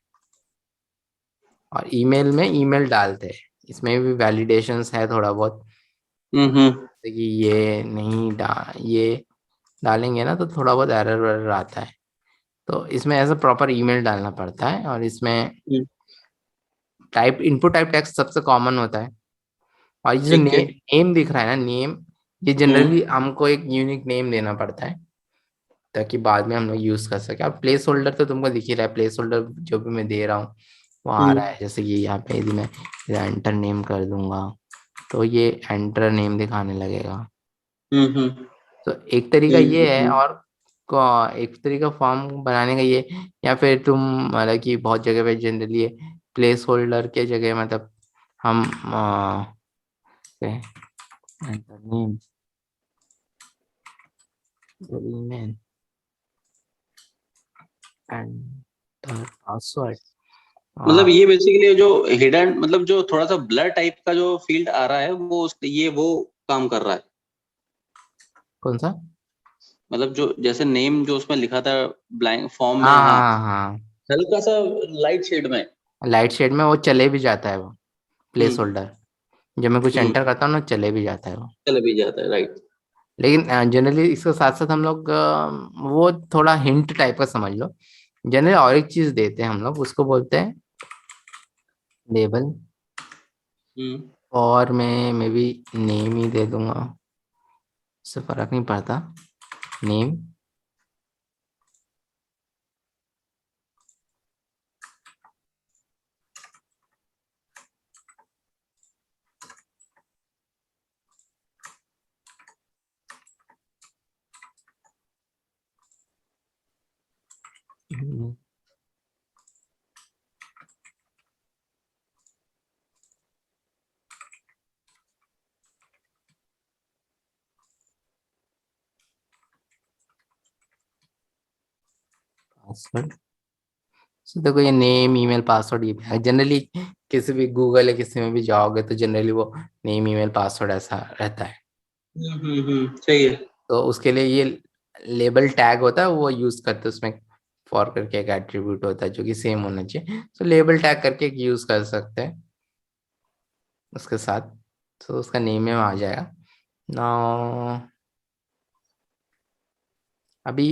और ईमेल में ईमेल डालते हैं, इसमें भी वैलिडेशंस है थोड़ा बहुत, जैसे कि ये नहीं ये डालेंगे ना तो थोड़ा बहुत एरर वेरर आता है, तो इसमें ऐसा प्रॉपर ईमेल डालना पड़ता है। और इसमें हम्म, टाइप इनपुट टाइप टेक्स्ट सबसे कॉमन होता है। और ये जो ठीक है। नेम दिख रहा है ना, नेम, ये जनरली हमको एक यूनिक नेम देना पड़ता है ताकि बाद में हम लोग यूज कर सके। अब प्लेस होल्डर तो तुमको दिख ही रहा है, प्लेस होल्डर जो भी मैं दे रहा हूँ वो आ रहा है, जैसे कि यहाँ पे यदि मैं एंटर नेम कर दूंगा तो ये एंटर नेम दिखाने लगेगा। हम्म तो एक तरीका ये है, हम्म और एक तरीका फॉर्म बनाने का ये, या फिर तुम मतलब कि बहुत जगह पे जनरली प्लेस होल्डर के जगह मतलब हम नेम एंटर पासवर्ड। मतलब ये बेसिकली जो हिडन, मतलब जो थोड़ा सा ब्लर टाइप का जो फील्ड आ रहा है वो ये वो काम कर रहा है। कौन सा? मतलब जो जैसे नेम जो उसमें लिखा था ब्लैंक फॉर्म में, हाँ हाँ, हाँ हाँ, हल्का सा लाइट शेड में। लाइट शेड में वो चले भी जाता है वो प्लेस हम्म होल्डर। जब मैं कुछ हम्म एंटर करता हूँ ना, चले भी जाता है वो। चल भी जाता है, राइट। लेकिन जनरली इसके साथ साथ हम लोग वो थोड़ा हिंट टाइप का समझ लो। जनरली और एक चीज देते हैं हम लोग, उसको बोलते हैं लेबल। हम्म और मैं मे बी नेम ही दे दूंगा, उससे फर्क नहीं पड़ता। नेम। पासवर्ड। तो देखो ये नेम ईमेल पासवर्ड ये है जनरली। किसी भी गूगल या किसी में भी जाओगे तो जनरली वो नेम ईमेल पासवर्ड ऐसा रहता है। सही है। तो उसके लिए ये लेबल टैग होता है, वो यूज करते हैं उसमें। फॉर करके एक एट्रीब्यूट होता है जो कि सेम होना चाहिए, तो लेबल टैग करके यूज कर सकते हैं उसके साथ। तो उसका नेम में आ जाएगा ना। अभी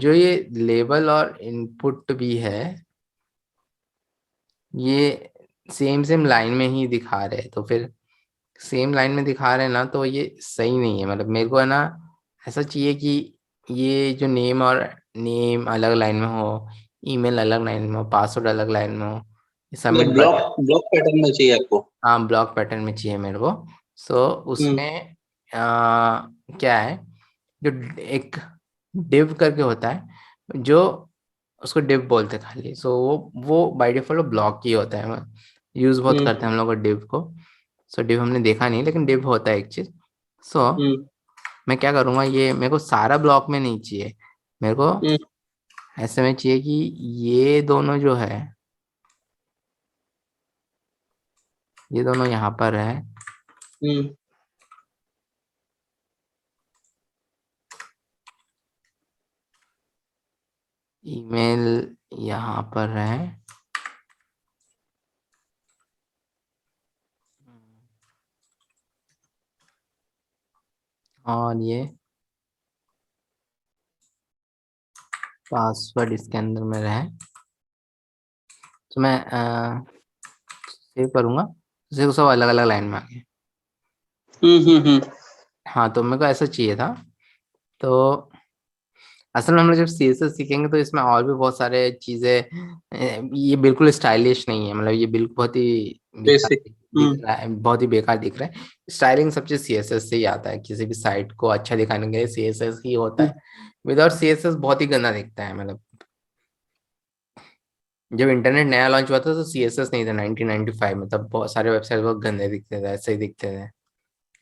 जो ये लेबल और इनपुट भी है, ये सेम सेम लाइन में ही दिखा रहे हैं, तो फिर सेम लाइन में दिखा रहे हैं ना, तो ये सही नहीं है। मतलब मेरे को है ना, ऐसा चाहिए कि ये जो नेम और नेम अलग लाइन में हो, ईमेल अलग लाइन में हो, पासवर्ड अलग लाइन में हो, सबमिट मतलब बटन। ब्लॉक ब्लॉक पैटर्न में चाहिए आपको। हाँ, ब्लॉक पैटर्न में चाहिए मेरे को। सो हम्म उसमें क्या है, जो एक डिव करके होता है, जो उसको डिव बोलते हैं खाली। सो वो बाय डिफॉल्ट ब्लॉक ही होता है। यूज बहुत हम्म करते हैं हम लोग डिव को। सो डिव हमने देखा नहीं, लेकिन डिव होता है एक चीज। सो हम्म मैं क्या करूँगा, ये मेरे को सारा ब्लॉक में नहीं चाहिए। मेरे को हम्म ऐसे में चाहिए कि ये दोनों जो है, ये दोनों यहाँ पर है। हम्म ईमेल यहाँ पर है। और ये पासवर्ड इसके अंदर में रहे। तो मैं सेव करूँगा, तो सब अलग अलग लाइन में आ गए। हम्म। हाँ, तो मेरे को ऐसा चाहिए था। तो असल में हम लोग जब CSS सीखेंगे तो इसमें और भी बहुत सारे चीजें, ये बिल्कुल स्टाइलिश नहीं है। मतलब ये बिल्कुल बहुत ही बेकार बेसिक। दिख रहा है, बहुत ही बेकार दिख रहा है। स्टाइलिंग सब चीज CSS से ही आता है। किसी भी साइट को अच्छा दिखाने के लिए CSS ही होता है। विदाउट CSS बहुत ही गंदा दिखता है। मतलब जब इंटरनेट नया लॉन्च हुआ था तो CSS नहीं था 1995 में, तब बहुत सारे वेबसाइट बहुत गंदे दिखते थे, ऐसे ही दिखते थे।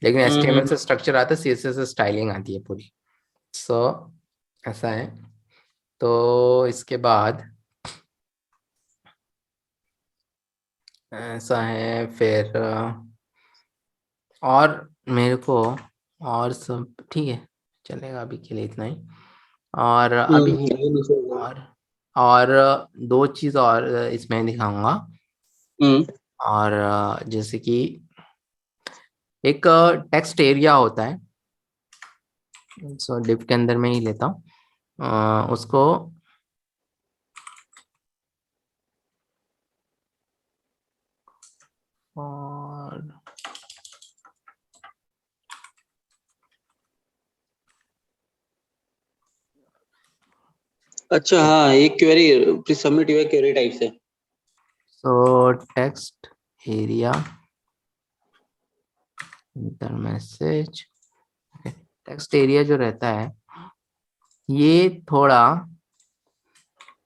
लेकिन HTML हम्म से स्ट्रक्चर आता है, CSS से स्टाइलिंग आती है पूरी। सो ऐसा है। तो इसके बाद ऐसा है फिर और मेरे को और सब ठीक है, चलेगा अभी के लिए इतना ही। और अभी ये नीचे होगा। और और दो चीज़ और इसमें दिखाऊंगा। हम्म और जैसे कि एक टेक्स्ट एरिया होता है। सो डिव के अंदर में ही लेता हूँ उसको। और अच्छा, हाँ, एक क्वेरी सबमिट हुआ क्वेरी टाइप से। सो text area inter message. Text area जो रहता है ये थोड़ा,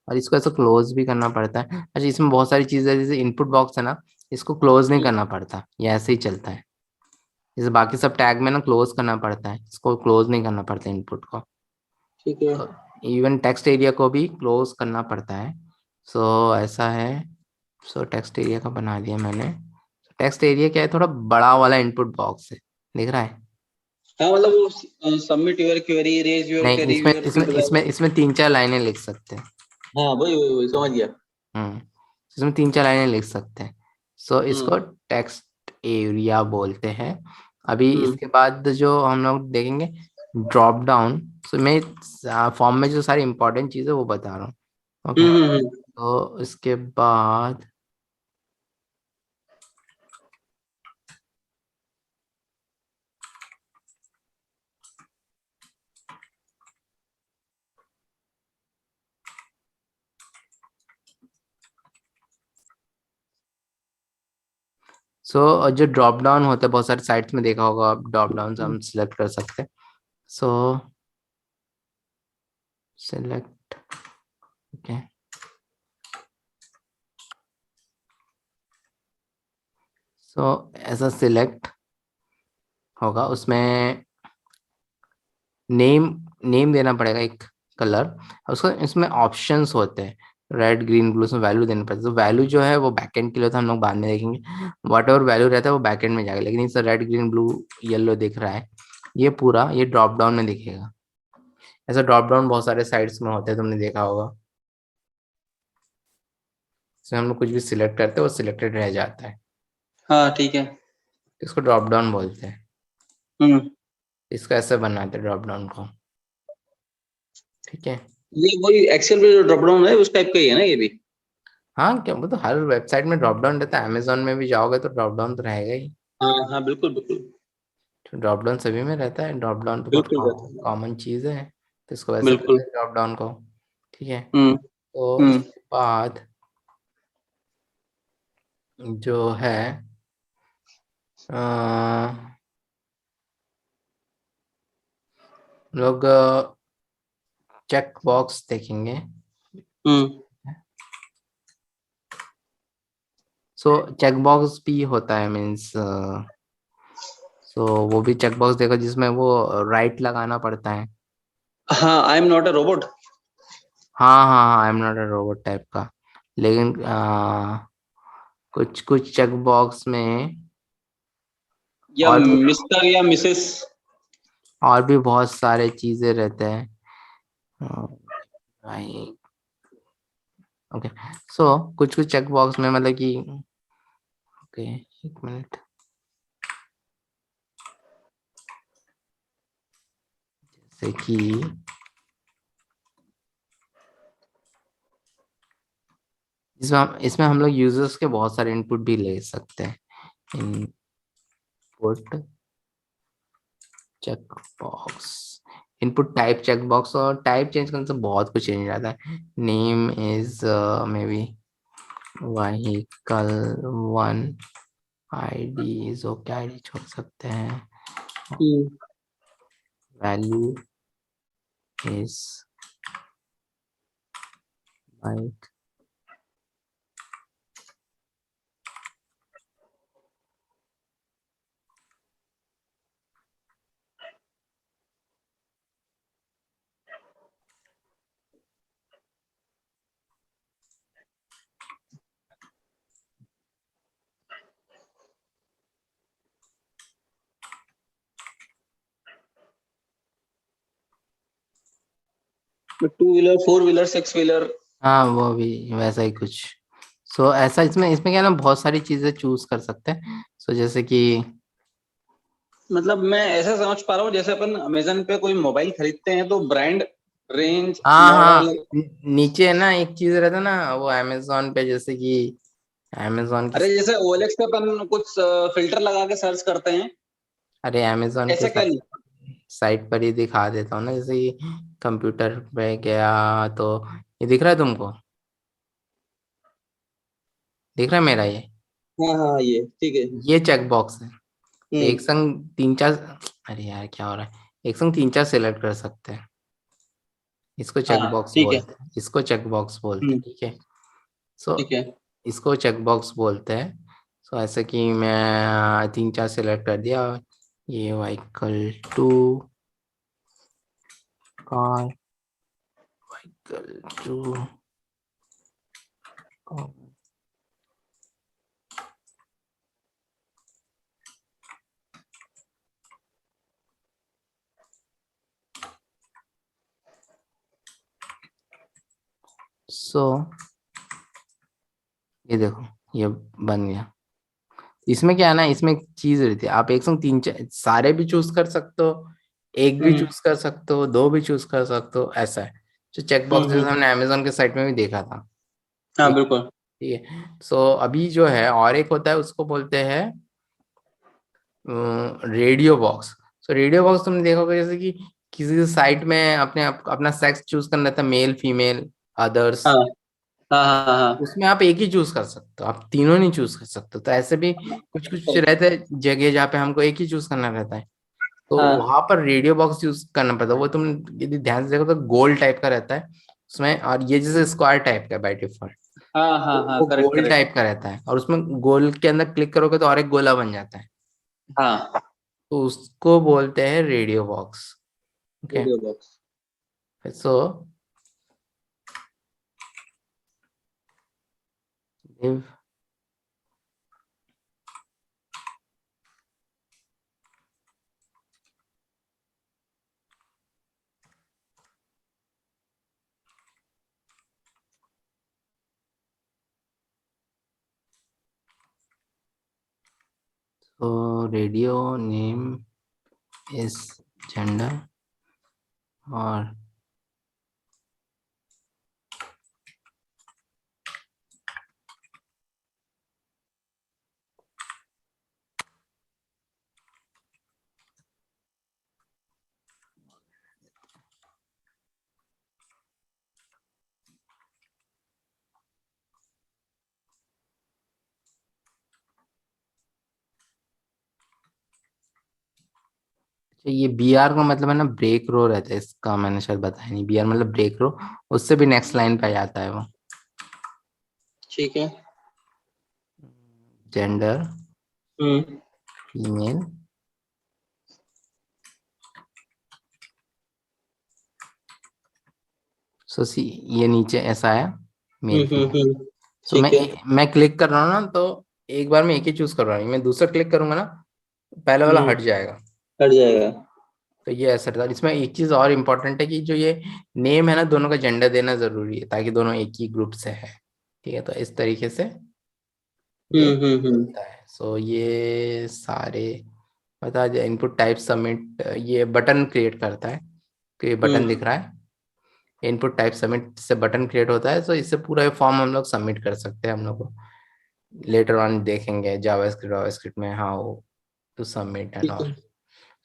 और इसको ऐसा क्लोज भी करना पड़ता है। अच्छा, इसमें बहुत सारी चीजें जैसे इनपुट बॉक्स है ना, इसको क्लोज नहीं करना पड़ता, ये ऐसे ही चलता है। जैसे बाकी सब टैग में ना क्लोज करना पड़ता है, इसको क्लोज नहीं करना पड़ता इनपुट को। ठीक है। तो इवन टेक्स्ट एरिया को भी क्लोज करना पड़ता है। सो ऐसा है। सो टेक्स्ट एरिया का बना दिया मैंने। टेक्स्ट एरिया क्या है, थोड़ा बड़ा वाला इनपुट बॉक्स है, दिख रहा है? हाँ मतलब वो submit your query, raise your नहीं, क्वेरी, इसमें योर इसमें इसमें फीडबैक। इसमें 3-4 लाइनें लिख सकते हैं। हाँ वही समझ गया। हम्म, इसमें 3-4 लाइनें लिख सकते हैं। सो हम्म इसको टेक्स्ट एरिया बोलते हैं। अभी हम्म इसके बाद जो हम लोग देखेंगे ड्रॉप डाउन। सो मैं फॉर्म में जो सारी इंपॉर्टेंट चीज़ है वो बता रहा हूँ। ओके, हम्म। तो इसके बाद जो ड्रॉप डाउन होता है बहुत सारे साइट्स में देखा होगा आप, ड्रॉप डाउन से हम सिलेक्ट कर सकते हैं। सो सिलेक्ट, ओके, सो ऐसा सिलेक्ट होगा, उसमें नेम नेम देना पड़ेगा एक कलर। उसको इसमें ऑप्शंस होते हैं रेड ग्रीन ब्लू, उसमें वैल्यू देना पड़ता है। तो वैल्यू जो है वो बैकएंड के लिए, तो हम लोग बाद में देखेंगे। वट एवर वैल्यू रहता है वो बैकएंड में जाएगा, लेकिन इससे रेड ग्रीन ब्लू येलो दिख रहा है, ये पूरा ये ड्रॉप डाउन में दिखेगा। ऐसा ड्रॉप डाउन बहुत सारे साइट्स में होते हैं, तुमने देखा होगा। इसमें हम लोग कुछ भी सिलेक्ट करते हैं वो सिलेक्टेड रह जाता है, हाँ ठीक है। इसको ड्रॉप डाउन बोलते हैं। हम्म। इसको ऐसे बनाते हैं ड्रॉप डाउन को, ठीक है। ये वही एक्सेल पे जो ड्रॉप डाउन है उस टाइप का ही है ना ये भी? हाँ, क्या वो तो हर वेबसाइट में ड्रॉप डाउन रहता है, अमेजोन में भी जाओगे तो ड्रॉप डाउन तो रहेगा ही। हाँ हाँ बिल्कुल बिल्कुल। तो ड्रॉप डाउन सभी में रहता है, ड्रॉप डाउन तो बहुत बिल्कुल रहता है। कॉमन चीज़ है। तो इसको वैसे बिल्कुल। करते हैं ड्रॉप डाउन को, ठीक है। हम्म तो हम्म इसके बाद जो है लोग चेक बॉक्स देखेंगे। हम्म सो चेक बॉक्स भी होता है, मीन्स सो वो भी चेक बॉक्स देखो जिसमें वो राइट लगाना पड़ता है। हाँ, I am not a robot. हाँ हाँ हाँ, I am not a robot type का। लेकिन कुछ कुछ चेक बॉक्स में या और भी मिस्टर या मिसेस। और भी बहुत सारे चीजें रहते हैं। भाई, ओके, सो कुछ कुछ चेक बॉक्स में मतलब कि, ओके, एक मिनट, जैसे कि इसमें हम लोग यूजर्स के बहुत सारे इनपुट भी ले सकते हैं। Input check box, input type check box, और टाइप चेंज करने से बहुत कुछ चेंज आता है। Name is maybe vehicle 1, ID is okay, ID छोड़ सकते हैं। Hmm value is bike. Two wheeler, four wheeler, six wheeler. हाँ, वो भी वैसा ही कुछ। सो ऐसा इसमें इसमें क्या है ना, बहुत सारी चीजें चूज कर सकते हैं। सो जैसे कि मतलब मैं ऐसा समझ पा रहा हूँ जैसे अपन अमेजन पे कोई मोबाइल खरीदते हैं तो ब्रांड, रेंज, हाँ मॉडल। हाँ, नीचे है ना एक चीज रहता है ना, वो अमेजोन पे जैसे कि अमेजोन की, अरे जैसे ओएलएक्स पे अपन कुछ फिल्टर लगा के सर्च करते हैं, अरे अमेजोन के ऐसा क्या? नहीं। साइट पर ही दिखा देता हूँ ना, जैसे कि कंप्यूटर पे गया तो ये दिख रहा है तुमको, दिख रहा है मेरा हाँ हाँ ये ठीक है। ये चेक बॉक्स है। तो हम्म एक संग 3-4, अरे यार क्या हो रहा है, एक संग 3-4 सिलेक्ट कर सकते हैं। इसको चेक हाँ बॉक्स ठीक है। बोलते हैं, इसको चेक बॉक्स बोलते हैं, ठीक है। सो ठीक है। इसको चेक बॉक्स बोलते हैं। सो ऐसे कि मैं 3-4 सिलेक्ट कर दिया, ये vehicle two, car, vehicle two, so ये देखो ये बन गया। इसमें क्या है ना, इसमें एक चीज रहती है, आप एक संग 3-4 सारे भी चूज कर सकते हो, एक भी चूज कर सकते हो, 2 भी चूज कर सकते हो, ऐसा है। जो चेक बॉक्स जैसे हमने अमेजोन के साइट में भी देखा था, हाँ ठीक बिल्कुल। ठीक है। सो अभी जो है और एक होता है, उसको बोलते हैं रेडियो बॉक्स। सो रेडियो बॉक्स तुमने देखा होगा, जैसे कि किसी साइट में अपना सेक्स चूज करना था, मेल फीमेल अदर्स, हाँ हाँ हाँ हाँ। उसमें आप एक ही चूज कर सकते हो, आप तीनों नहीं चूज कर सकते। तो ऐसे भी कुछ कुछ रहते हैं जगह जहाँ पे हमको एक ही चूज करना रहता है, तो हाँ वहां पर रेडियो बॉक्स यूज करना पड़ता है। वो तुम यदि ध्यान से देखो तो गोल टाइप का रहता है उसमें, और ये जैसे स्क्वायर टाइप का बाय डिफॉल्ट, हाँ हाँ हाँ, वो करेक्ट गोल करेक्ट। टाइप का रहता है, और उसमें गोल के अंदर क्लिक करोगे तो और एक गोला बन जाता है, हाँ तो उसको बोलते हैं radio box. Okay, radio box. So div so radio name is gender, और ये बी आर का मतलब है ना ब्रेक रो रहता है, इसका मैंने शायद बताया नहीं, बी आर मतलब ब्रेक रो, उससे भी नेक्स्ट लाइन पे आ जाता है वो। ठीक है। जेंडर हम्म। फीमेल, सो सी ये नीचे ऐसा आया मेल फीमेल। सो ठीक है। मैं क्लिक कर रहा हूँ ना, तो एक बार मैं एक ही चूज कर रहा हूँ, मैं दूसरा क्लिक करूंगा ना, पहले वाला हम्म, हट जाएगा। हट जाएगा। तो ये ऐसा रहता है। इसमें एक चीज और इम्पोर्टेंट है कि जो ये नेम है ना, दोनों का जेंडर देना जरूरी है, ताकि दोनों एक ही ग्रुप से है, ठीक है। तो इस तरीके से ये हम्म। होता है। सो ये सारे बता दिया। इनपुट टाइप सबमिट, ये बटन क्रिएट करता है, तो ये बटन हम्म। दिख रहा है, इनपुट टाइप सबमिट से बटन क्रिएट होता है। तो इससे पूरा ये फॉर्म हम लोग सबमिट कर सकते हैं। हम लोग को लेटर ऑन देखेंगे जावास्क्रिप्ट में हाउ टू सबमिट एंड ठीक ऑल। है।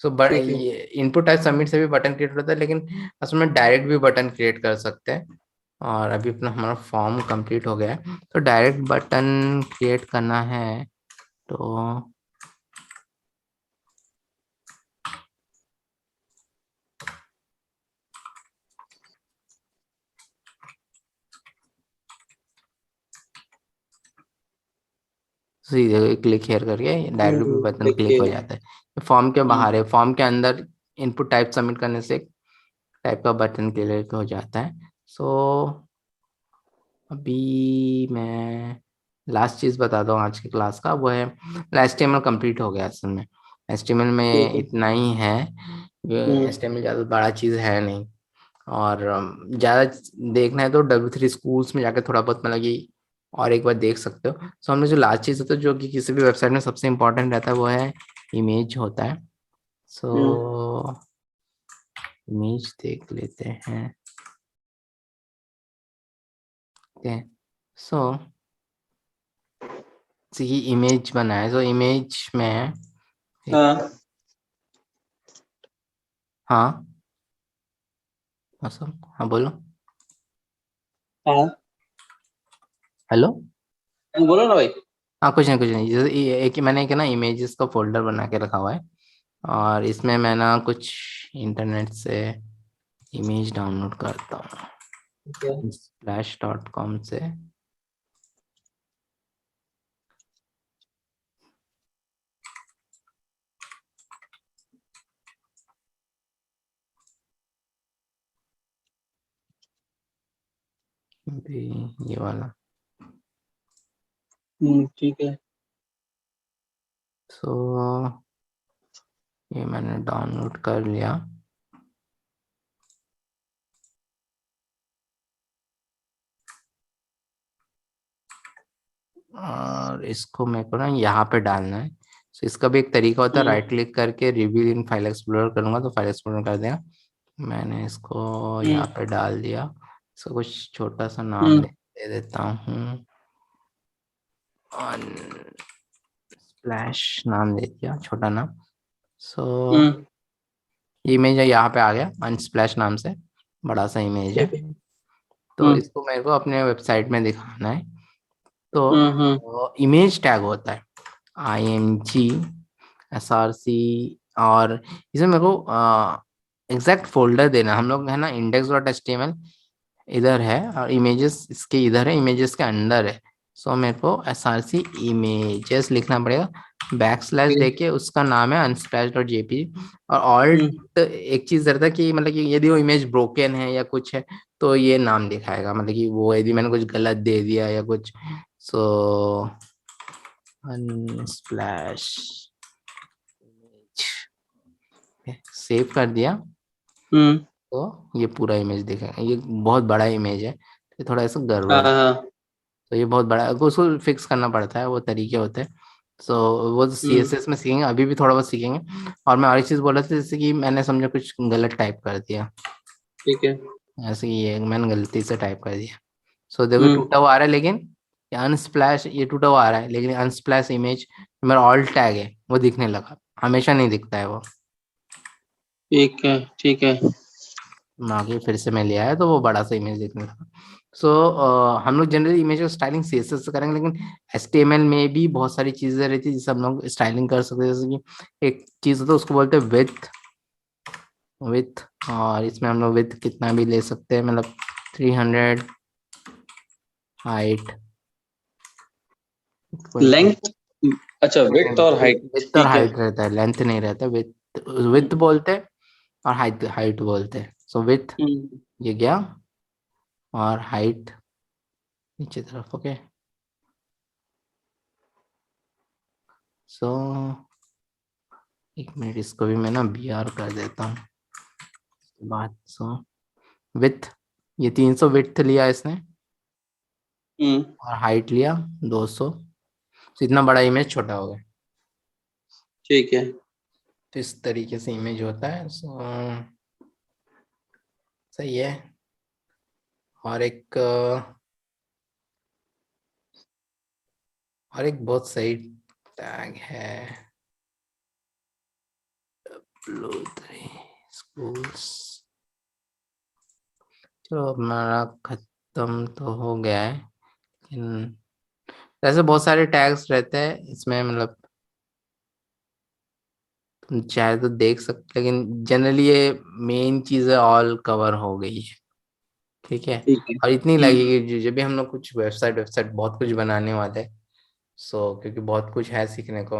सो बट ठीक है। ये इनपुट टाइप सबमिट से भी बटन क्रिएट होता है, लेकिन असल में डायरेक्ट भी बटन क्रिएट कर सकते हैं। और अभी अपना हमारा फॉर्म कंप्लीट हो गया है, तो डायरेक्ट बटन क्रिएट करना है तो सीधे क्लिक हेयर करके डायरेक्ट भी बटन क्लिक हो देखिए। जाता है। फॉर्म के हम्म। बाहर है, फॉर्म के अंदर इनपुट टाइप सबमिट करने से टाइप का बटन क्लिक हो जाता है। सो अभी मैं लास्ट चीज बताता हूँ आज की क्लास का, वो है HTML कंप्लीट हो गया असल में। HTML में ठीक है। इतना ही है, हम्म। HTML ज़्यादा बड़ा चीज़ है नहीं। और ज़्यादा देखना है तो W3 स्कूल्स में जाकर थोड़ा बहुत मतलब कि और एक बार देख सकते हो। सो हमने जो लास्ट चीज़ होता है, जो कि किसी भी वेबसाइट में सबसे इम्पोर्टेंट रहता है, वो है इमेज होता है। हम्म। सो इमेज देख लेते हैं। ओके, सो ये इमेज बना है, तो इमेज में एक, हाँ हाँ मौसम, हाँ बोलो। हाँ हेलो, बोलो ना भाई। हाँ कुछ नहीं कुछ नहीं, जैसे एक मैंने एक ना इमेजेस का फोल्डर बना के रखा हुआ है, और इसमें मैं ना कुछ इंटरनेट से इमेज डाउनलोड करता हूँ splash.com से। भी ये वाला। ठीक है। सो ये मैंने डाउनलोड कर लिया। और इसको मेरे को ना यहाँ पे डालना है। सो इसका भी एक तरीका होता है, राइट क्लिक करके रिवील इन फाइल एक्सप्लोरर करूंगा तो फाइल एक्सप्लोरर कर देगा। मैंने इसको यहाँ पे डाल दिया। इसको कुछ छोटा सा नाम दे देता हूँ, स्प्लैश नाम दे दिया, छोटा नाम। सो इमेज है यहाँ पे आ गया अनस्प्लैश नाम से, बड़ा सा इमेज है। तो इसको मेरे को अपने वेबसाइट में दिखाना है। तो इमेज टैग होता है img src, और इसमें मेरे को एग्जैक्ट फोल्डर देना। हम लोग है ना index.html इधर है और इमेजेस इसके इधर है, इमेजेस के अंदर है। सो मेरे को src इमेजेस लिखना पड़ेगा, बैकस्लैश देके उसका नाम है unsplash.jpg। और ऑल्ट एक चीज रहता है कि मतलब कि यदि वो इमेज ब्रोकन है या कुछ है तो ये नाम दिखाएगा, मतलब कि वो यदि मैंने कुछ गलत दे दिया या कुछ। सो unsplash सेव कर दिया तो ये पूरा इमेज दिखेगा। ये बहुत बड़ा इमेज है तो थोड़ा ऐसा गड़बड़, तो ये बहुत बड़ा है, उसको फिक्स करना पड़ता है, वो तरीके होते हैं। सो वो CSS में सीखेंगे, अभी भी थोड़ा बहुत सीखेंगे। और मैं और एक चीज बोल रहा था, जैसे कि मैंने समझा कुछ गलत टाइप कर दिया, ठीक है। ऐसे कि ये मैंने गलती से टाइप कर दिया। सो देखो टूटा हुआ आ रहा है, लेकिन अनस्प्लैश ये टूटा हुआ आ रहा है, लेकिन अनस्प्लैश इमेज मेरा ऑल्ट टैग है वो दिखने लगा। हमेशा नहीं दिखता है वो। ठीक है। ठीक है। आगे फिर से मैं ले आया तो वो बड़ा सा इमेज दिखने लगा। सो हम लोग जनरली इमेज को स्टाइलिंग CSS से करेंगे, लेकिन HTML में भी बहुत सारी चीजें रहती है जिससे हम लोग स्टाइलिंग कर सकते हैं। जैसे कि एक चीज होता है उसको बोलते हैं विथ, और इसमें हम लोग विथ कितना भी ले सकते हैं, मतलब 300, हाइट लेंथ, अच्छा विड्थ और हाइट। विथ और ठीक है। हाइट रहता है, लेंथ नहीं रहता। विथ बोलते हैं और हाइट हाइट बोलते हैं। सो विथ ये गया और हाइट नीचे तरफ। ओके सो एक मिनट, इसको भी मैं ना BR कर देता हूँ बात। सो विथ ये 300 विथ लिया इसने और हाइट लिया 200। तो इतना बड़ा इमेज छोटा हो गया। ठीक है। तो इस तरीके से इमेज होता है। सो सही है। और एक बहुत सही टैग है schools। चलो हमारा खत्म तो हो गया है, लेकिन ऐसे बहुत सारे टैग्स रहते हैं इसमें, मतलब तुम चाहे तो देख सकते, लेकिन जनरली ये मेन चीजें ऑल कवर हो गई है। ठीक है। ठीक है। और इतनी लगेगी जब भी हम लोग कुछ वेबसाइट बहुत कुछ बनाने वाले हैं। सो क्योंकि बहुत कुछ है सीखने को।